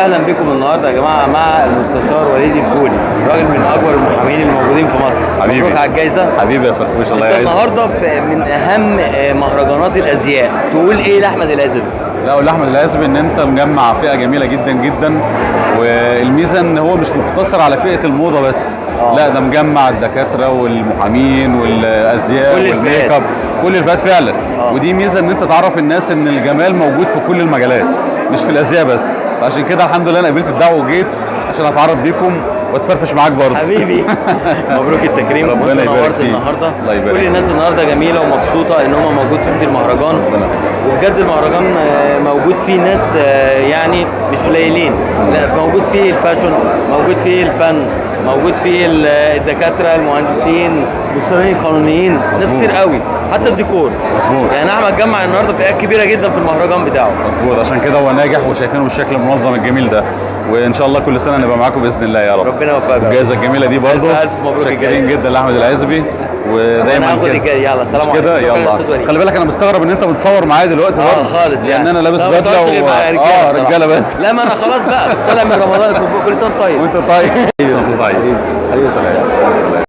اهلا بكم النهارده يا جماعه مع المستشار وليد الفولي، راجل من اكبر المحامين الموجودين في مصر. حبيبي مبروك على الجايزه. حبيبي يا فرفوش، الله يعزك. النهارده من اهم مهرجانات الازياء، تقول ايه لاحمد العزبي؟ لا، اقول لاحمد العزبي ان انت مجمع فئه جميله جدا جدا، والميزه ان هو مش مقتصر على فئه الموضه بس. لا، ده مجمع الدكاتره والمحامين والازياء والميك اب، كل الفئات فعلا. ودي ميزه ان انت تعرف الناس ان الجمال موجود في كل المجالات مش في الازياء بس. عشان كده الحمد لله انا قبلت الدعوه وجيت عشان اتعرف بيكم واتفرفش معاك برضه. حبيبي مبروك التكريم. ربنا يبارك فيك النهارده الله كل الناس النهارده جميله ومبسوطه ان هم موجود في المهرجان، وبجد المهرجان موجود فيه ناس يعني مش قليلين. لا، موجود فيه الفاشن، موجود فيه الفن، موجود فيه الدكاتره، المهندسين، المستشارين القانونيين، ناس كتير قوي، حتى الديكور. مظبوط. يعني احمد جمع النهارده فئات كبيره جدا في المهرجان بتاعه. مظبوط، عشان كده هو ناجح وشايفينه بالشكل المنظم الجميل ده، وان شاء الله كل سنه نبقى معاكم باذن الله يا رب. ربنا يوفقك. الجائزه الجميله دي برضه الف مبروك. شاكرين جدا لاحمد العزبي، ودايما هاخد الجاي. يلا سلام عليكم. كده يلا. خلي بالك انا مستغرب ان انت بتصور معايا دلوقتي برضه خالص، يعني يعني انا لابس لا، بدله رجاله بس. لا، ما انا خلاص بقى طالع من رمضان. كل سنه طيب. وانت طيب. حبيبي. طيب. حبيبي.